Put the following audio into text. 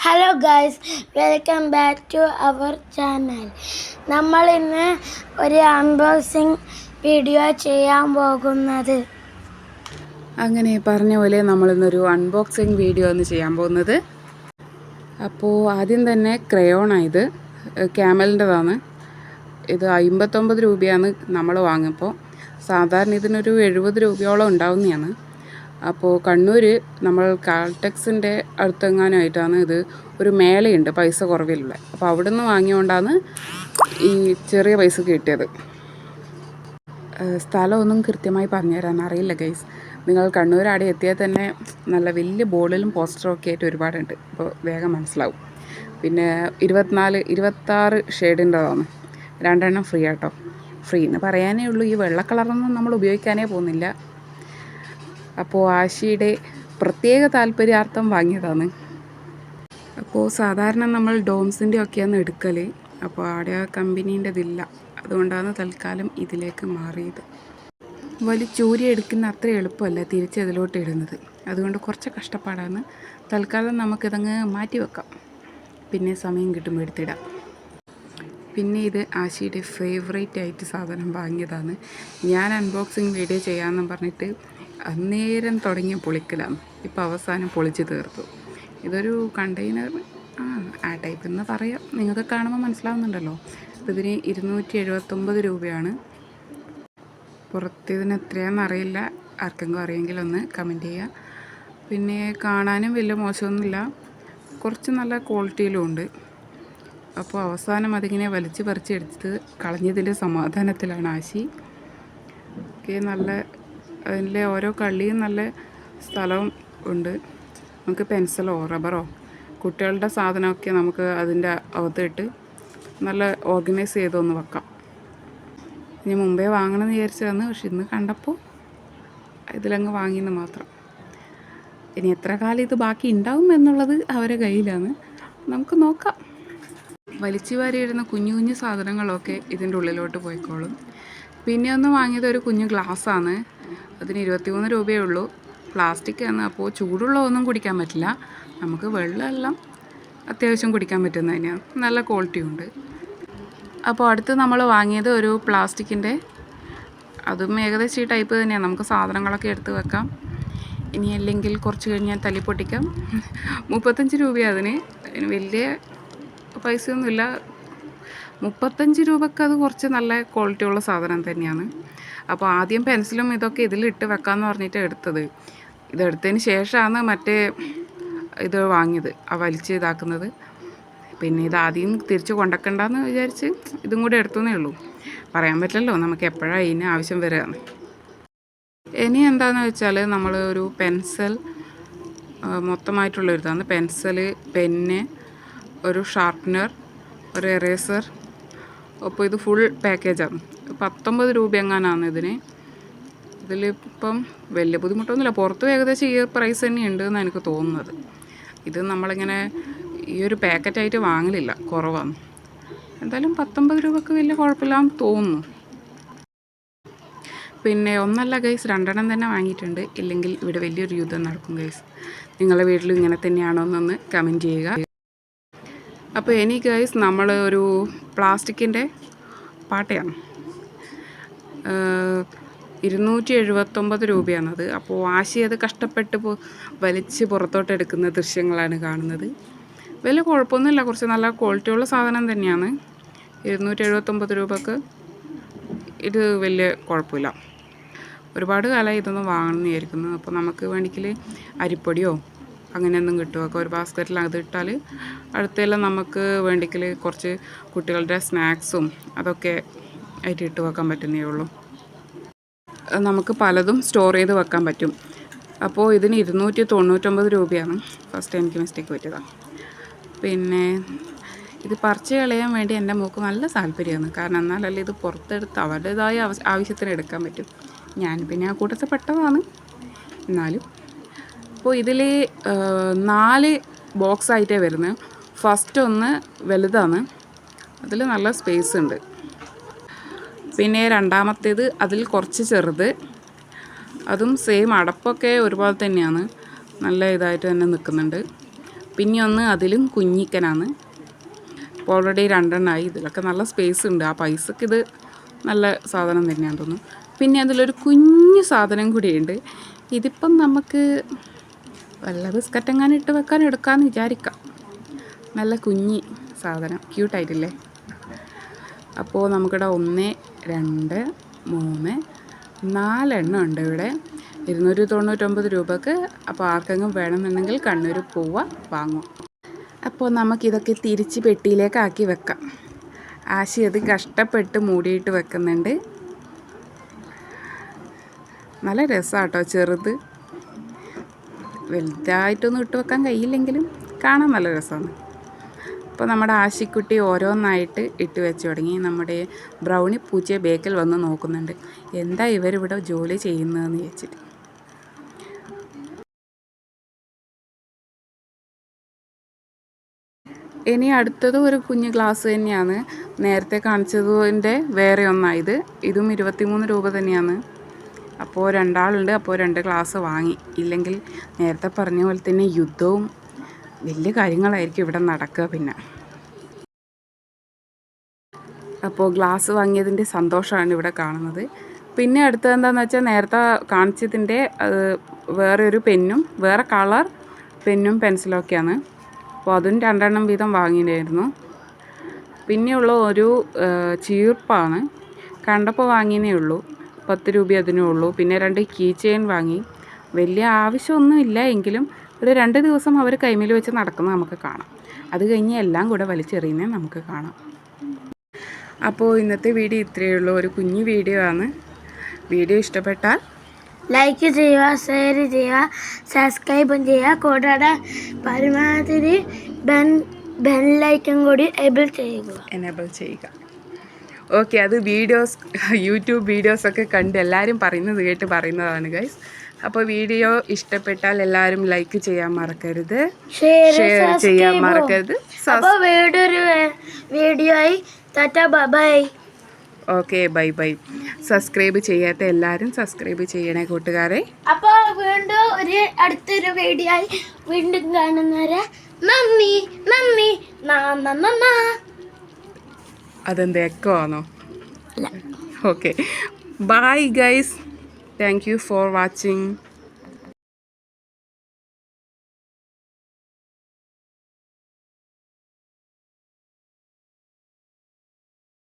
Hello guys, welcome back to our channel. നമ്മൾ ഇന്ന് ഒരു അൺബോക്സിങ് വീഡിയോ ചെയ്യാൻ പോകുന്നത്. അങ്ങനെ പറഞ്ഞ പോലെ നമ്മളിന്നൊരു അൺബോക്സിങ് വീഡിയോ ആണ് ചെയ്യാൻ പോകുന്നത്. അപ്പോൾ ആദ്യം തന്നെ ക്രയോണാണ്, ക്യാമലിൻ്റെതാണ്. ഇത് 59 രൂപയാണ് നമ്മൾ വാങ്ങിയപ്പോൾ. സാധാരണ ഇതിനൊരു 70 രൂപയോളം ഉണ്ടാവുന്നതാണ്. അപ്പോൾ കണ്ണൂർ നമ്മൾ കാൽടെക്സിൻ്റെ അടുത്തെങ്ങാനുമായിട്ടാണ് ഇത് ഒരു മേളയുണ്ട് പൈസ കുറവിലുള്ള. അപ്പോൾ അവിടെ നിന്ന് വാങ്ങിയോണ്ടാണ് ഈ ചെറിയ പൈസ കിട്ടിയത്. സ്ഥലമൊന്നും കൃത്യമായി പറഞ്ഞുതരാൻ അറിയില്ല ഗൈസ്. നിങ്ങൾ കണ്ണൂർ അവിടെ എത്തിയാൽ തന്നെ നല്ല വലിയ ബോർഡിലും പോസ്റ്ററും ഒക്കെ ആയിട്ട് ഒരുപാടുണ്ട്. അപ്പോൾ വേഗം മനസ്സിലാവും. പിന്നെ 26 ഷെയ്ഡിൻ്റെതാണ്. 2 എണ്ണം ഫ്രീ ആട്ടോ. ഫ്രീ എന്ന് പറയാനേ ഉള്ളൂ. ഈ വെള്ള കളറൊന്നും നമ്മൾ ഉപയോഗിക്കാനേ പോകുന്നില്ല. അപ്പോൾ ആശിയുടെ പ്രത്യേക താല്പര്യാർത്ഥം വാങ്ങിയതാണ്. അപ്പോൾ സാധാരണ നമ്മൾ ഡോംസിൻ്റെ ഒക്കെയാണ് എടുക്കൽ. അപ്പോൾ അവിടെ ആ കമ്പനീൻ്റെതില്ല. അതുകൊണ്ടാണ് തൽക്കാലം ഇതിലേക്ക് മാറിയത്. വലിച്ചൂരി എടുക്കുന്ന അത്ര എളുപ്പമല്ല തിരിച്ചതിലോട്ട് ഇടുന്നത്. അതുകൊണ്ട് കുറച്ച് കഷ്ടപ്പാടാണ്. തൽക്കാലം നമുക്കിതങ്ങ് മാറ്റി വെക്കാം. പിന്നെ സമയം കിട്ടുമ്പോൾ എടുത്തിടാം. പിന്നെ ഇത് ആശിയുടെ ഫേവറേറ്റ് ആയിട്ട് സാധനം വാങ്ങിയതാണ്. ഞാൻ അൺബോക്സിങ് വീഡിയോ ചെയ്യാമെന്ന് പറഞ്ഞിട്ട് അന്നേരം തുടങ്ങിയ പൊളിക്കലാണ്. ഇപ്പോൾ അവസാനം പൊളിച്ച് തീർത്തു. ഇതൊരു കണ്ടെയ്നർ ആ ടൈപ്പ് എന്ന് പറയാം. നിങ്ങൾക്ക് കാണുമ്പോൾ മനസ്സിലാവുന്നുണ്ടല്ലോ. അപ്പോൾ ഇതിന് 279 രൂപയാണ്. പുറത്തിതിന് എത്രയാണെന്ന് അറിയില്ല. ആർക്കെങ്കിലും അറിയെങ്കിൽ ഒന്ന് കമൻറ്റ് ചെയ്യുക. പിന്നെ കാണാനും വലിയ മോശമൊന്നുമില്ല, കുറച്ച് നല്ല ക്വാളിറ്റിയിലും ഉണ്ട്. അപ്പോൾ അവസാനം അതിങ്ങനെ വലിച്ച് പറിച്ചെടുത്ത് കളഞ്ഞതിൻ്റെ സമാധാനത്തിലാണ് ആശി. നല്ല അതിൻ്റെ ഓരോ കള്ളിയും നല്ല സ്ഥലവും ഉണ്ട്. നമുക്ക് പെൻസിലോ റബ്ബറോ കുട്ടികളുടെ സാധനമൊക്കെ നമുക്ക് അതിൻ്റെ അകത്തിട്ട് നല്ല ഓർഗനൈസ് ചെയ്തൊന്ന് വെക്കാം. ഇനി മുമ്പേ വാങ്ങണമെന്ന് വിചാരിച്ചതാണ്, പക്ഷെ ഇന്ന് കണ്ടപ്പോൾ ഇതിലങ്ങ് വാങ്ങിയെന്ന് മാത്രം. ഇനി എത്ര കാലം ഇത് ബാക്കി ഉണ്ടാവും എന്നുള്ളത് അവരുടെ കയ്യിലാണ്. നമുക്ക് നോക്കാം. വലിച്ചു വാരിയിടുന്ന കുഞ്ഞു കുഞ്ഞു സാധനങ്ങളൊക്കെ ഇതിൻ്റെ ഉള്ളിലോട്ട് പോയിക്കോളും. പിന്നെ ഒന്ന് വാങ്ങിയത് ഒരു കുഞ്ഞു ഗ്ലാസ്സാണ്. അതിന് 23 രൂപയേ ഉള്ളൂ. പ്ലാസ്റ്റിക് ആണ്. അപ്പോൾ ചൂടുള്ള ഒന്നും കുടിക്കാൻ പറ്റില്ല. നമുക്ക് വെള്ളമെല്ലാം അത്യാവശ്യം കുടിക്കാൻ പറ്റുന്ന തന്നെയാണ്. നല്ല ക്വാളിറ്റി ഉണ്ട്. അപ്പോൾ അടുത്ത് നമ്മൾ വാങ്ങിയത് ഒരു പ്ലാസ്റ്റിക്കിൻ്റെ, അതും ഏകദേശം ഈ ടൈപ്പ് തന്നെയാണ്. നമുക്ക് സാധനങ്ങളൊക്കെ എടുത്ത് വെക്കാം. ഇനി അല്ലെങ്കിൽ കുറച്ച് കഴിഞ്ഞാൽ തല്ലി പൊട്ടിക്കാം. 35 രൂപയാണ് അതിന്. വലിയ പൈസയൊന്നുമില്ല. 35 രൂപയ്ക്ക് അത് കുറച്ച് നല്ല ക്വാളിറ്റിയുള്ള സാധനം തന്നെയാണ്. അപ്പോൾ ആദ്യം പെൻസിലും ഇതൊക്കെ ഇതിലിട്ട് വെക്കാമെന്ന് പറഞ്ഞിട്ട് എടുത്തത്. ഇതെടുത്തതിന് ശേഷമാണ് മറ്റേ ഇത് വാങ്ങിയത്, വലിച്ച് ഇതാക്കുന്നത്. പിന്നെ ഇതാദ്യം തിരിച്ച് കൊണ്ടുവെക്കണ്ടെന്ന് വിചാരിച്ച് ഇതും കൂടെ എടുത്തതേ ഉള്ളൂ. പറയാൻ പറ്റില്ലല്ലോ നമുക്ക് എപ്പോഴാണ് ഇതിന് ആവശ്യം വരികയാണ്. ഇനി എന്താണെന്ന് വെച്ചാൽ നമ്മൾ ഒരു പെൻസിൽ മൊത്തമായിട്ടുള്ളൊരിതാണ്. പെൻസിൽ, പെന്ന്, ഒരു ഷാർപ്പ്നർ, ഒരു എറേസർ. അപ്പോൾ ഇത് ഫുൾ പാക്കേജാണ്. 19 രൂപ എങ്ങാനാണ് ഇതിന്. ഇതിലിപ്പം വലിയ ബുദ്ധിമുട്ടൊന്നുമില്ല. പുറത്തും ഏകദേശം ഈ പ്രൈസ് തന്നെയുണ്ട് എന്നാണ് എനിക്ക് തോന്നുന്നത്. ഇത് നമ്മളിങ്ങനെ ഈ ഒരു പാക്കറ്റായിട്ട് വാങ്ങലില്ല, കുറവാണ്. എന്തായാലും 19 രൂപക്ക് വലിയ കുഴപ്പമില്ലാന്ന് തോന്നുന്നു. പിന്നെ ഒന്നല്ല ഗൈസ്, 2 എണ്ണം തന്നെ വാങ്ങിയിട്ടുണ്ട്. ഇല്ലെങ്കിൽ ഇവിടെ വലിയൊരു യുദ്ധം നടക്കും ഗൈസ്. നിങ്ങളുടെ വീട്ടിലും ഇങ്ങനെ തന്നെയാണോ എന്നൊന്ന് കമൻറ്റ് ചെയ്യുക. അപ്പോൾ ഇനി ഗൈസ് നമ്മൾ ഒരു പ്ലാസ്റ്റിക്കിൻ്റെ പാട്ടയാണ്. 279 രൂപയാണത്. അപ്പോൾ ആശി അത് കഷ്ടപ്പെട്ട് വലിച്ച് പുറത്തോട്ട് എടുക്കുന്ന ദൃശ്യങ്ങളാണ് കാണുന്നത്. വലിയ കുഴപ്പമൊന്നുമില്ല, കുറച്ച് നല്ല ക്വാളിറ്റിയുള്ള സാധനം തന്നെയാണ്. 279 രൂപക്ക് ഇത് വലിയ കുഴപ്പമില്ല. ഒരുപാട് കാലമായി ഇതൊന്നും വാങ്ങണമെന്ന് വിചാരിക്കുന്നു. അപ്പോൾ നമുക്ക് വേണമെങ്കിൽ അരിപ്പൊടിയോ അങ്ങനെയൊന്നും കിട്ടുമൊക്കെ ഒരു ബാസ്ക്കറ്റിൽ അത് ഇട്ടാൽ അടുത്തെല്ലാം നമുക്ക് വേണ്ടെങ്കിൽ കുറച്ച് കുട്ടികളുടെ സ്നാക്സും അതൊക്കെ ആയിട്ട് ഇട്ട് വെക്കാൻ പറ്റുന്നേ ഉള്ളൂ. നമുക്ക് പലതും സ്റ്റോർ ചെയ്ത് വെക്കാൻ പറ്റും. അപ്പോൾ ഇതിന് 299 രൂപയാണ്. ഫസ്റ്റ് എനിക്ക് മിസ്റ്റേക്ക് പറ്റിയതാണ്. പിന്നെ ഇത് പറിച്ച് കളയാൻ വേണ്ടി എൻ്റെ മോൾക്ക് നല്ല താല്പര്യമാണ്. കാരണം എന്നാലല്ലേ ഇത് പുറത്തെടുത്ത് അവരുടേതായ ആവശ്യത്തിന് എടുക്കാൻ പറ്റും. ഞാൻ പിന്നെ ആ കൂട്ടത്തിൽ പെട്ടതാണ്. എന്നാലും അപ്പോൾ ഇതിൽ 4 ബോക്സായിട്ടേ വരുന്നത്. ഫസ്റ്റ് ഒന്ന് വലുതാണ്, അതിൽ നല്ല സ്പേസ് ഉണ്ട്. പിന്നെ രണ്ടാമത്തേത് അതിൽ കുറച്ച് ചെറുത്, അതും സെയിം അടപ്പൊക്കെ ഒരുപോലെ തന്നെയാണ്. നല്ല ഇതായിട്ട് തന്നെ നിൽക്കുന്നുണ്ട്. പിന്നെ ഒന്ന് അതിലും കുഞ്ഞിക്കനാണ്. അപ്പോൾ ഓൾറെഡി 2 എണ്ണമായി. ഇതിലൊക്കെ നല്ല സ്പേസ് ഉണ്ട്. ആ പൈസക്ക് ഇത് നല്ല സാധനം തന്നെയാണെന്ന് തോന്നുന്നു. പിന്നെ അതിലൊരു കുഞ്ഞു സാധനം കൂടിയുണ്ട്. ഇതിപ്പം നമുക്ക് വല്ല ബിസ്ക്കറ്റെങ്ങാനും ഇട്ട് വെക്കാൻ എടുക്കാമെന്ന് വിചാരിക്കാം. നല്ല കുഞ്ഞി സാധനം, ക്യൂട്ടായിട്ടില്ലേ? അപ്പോൾ നമുക്കിവിടെ 1, 2, 3, 4 എണ്ണം ഉണ്ട് ഇവിടെ. 299 രൂപക്ക്. അപ്പോൾ ആർക്കെങ്കിലും വേണമെന്നുണ്ടെങ്കിൽ കണ്ണൂർ പോവുക, വാങ്ങും. അപ്പോൾ നമുക്കിതൊക്കെ തിരിച്ച് പെട്ടിയിലേക്ക് ആക്കി വെക്കാം. ആശി അത് കഷ്ടപ്പെട്ട് മൂടിയിട്ട് വെക്കുന്നുണ്ട്. നല്ല രസമാട്ടോ, ചെറുത്. വലുതായിട്ടൊന്നും ഇട്ട് വെക്കാൻ കഴിയില്ലെങ്കിലും കാണാൻ നല്ല രസമാണ്. അപ്പോൾ നമ്മുടെ ആശിക്കുട്ടി ഓരോന്നായിട്ട് ഇട്ട് വെച്ച് തുടങ്ങി. നമ്മുടെ ബ്രൗണി പൂച്ച ബേക്കിൽ വന്ന് നോക്കുന്നുണ്ട്, എന്താ ഇവരിവിടെ ജോലി ചെയ്യുന്നതെന്ന് വെച്ചിട്ട്. ഇനി അടുത്തത് ഒരു കുഞ്ഞ് ഗ്ലാസ് തന്നെയാണ്. നേരത്തെ കാണിച്ചതിൻ്റെ വേറെ ഒന്നായത്. ഇതും 23 രൂപ തന്നെയാണ്. അപ്പോൾ 2 ആളുണ്ട്. അപ്പോൾ 2 ഗ്ലാസ് വാങ്ങി. ഇല്ലെങ്കിൽ നേരത്തെ പറഞ്ഞ പോലെ തന്നെ യുദ്ധവും വലിയ കാര്യങ്ങളായിരിക്കും ഇവിടെ നടക്കുക. പിന്നെ അപ്പോൾ ഗ്ലാസ് വാങ്ങിയതിൻ്റെ സന്തോഷമാണ് ഇവിടെ കാണുന്നത്. പിന്നെ അടുത്തത് എന്താണെന്ന് വെച്ചാൽ നേരത്തെ കാണിച്ചതിൻ്റെ വേറെ ഒരു പെന്നും വേറെ കളർ പെന്നും പെൻസിലൊക്കെയാണ്. അപ്പോൾ അതും 2 എണ്ണം വീതം വാങ്ങിയിട്ടുണ്ടായിരുന്നു. പിന്നെയുള്ള ഒരു ചീർപ്പാണ്. കണ്ടപ്പോൾ വാങ്ങിയേ ഉള്ളൂ. 10 രൂപ അതിനേ ഉള്ളൂ. പിന്നെ 2 കീ ചെയിൻ വാങ്ങി. വലിയ ആവശ്യമൊന്നുമില്ല എങ്കിലും ഒരു 2 ദിവസം അവർ കൈമേൽ വെച്ച് നടക്കുന്നത് നമുക്ക് കാണാം. അത് കഴിഞ്ഞ് എല്ലാം കൂടെ വലിച്ചെറിയുന്നത് നമുക്ക് കാണാം. അപ്പോൾ ഇന്നത്തെ വീഡിയോ ഇത്രയേ ഉള്ളൂ. ഒരു കുഞ്ഞു വീഡിയോ ആണ്. വീഡിയോ ഇഷ്ടപ്പെട്ടാൽ ലൈക്ക് ചെയ്യുക, ഷെയർ ചെയ്യുക, സബ്സ്ക്രൈബും ചെയ്യുക. കൂടാതെ പരമാവധി ബെല്ലൈക്കൺ കൂടി എനേബിൾ ചെയ്യുക. ഓക്കെ, അത് വീഡിയോസ് യൂട്യൂബ് വീഡിയോസൊക്കെ കണ്ട് എല്ലാവരും പറയുന്നത് കേട്ട് പറയുന്നതാണ് ഗൈസ്. അപ്പോൾ വീഡിയോ ഇഷ്ടപ്പെട്ടാൽ എല്ലാവരും ലൈക്ക് ചെയ്യാൻ മറക്കരുത്, ഷെയർ ചെയ്യാൻ മറക്കരുത്. അപ്പോൾ വേറൊരു വീഡിയോ ആയി Tata by. Okay, bye bye. Subscribe ചെയ്യാത്ത എല്ലാവരും സബ്സ്ക്രൈബ് ചെയ്യണേ കൂട്ടുകാരെ. അപ്പോൾ വീണ്ടും അടുത്തൊരു വീഡിയോ ആയി വീണ്ടും കാണുന്നവരെ നന്ദി. അതെന്ത് എക്കോ ആണോ? Okay, bye guys. Thank you for watching.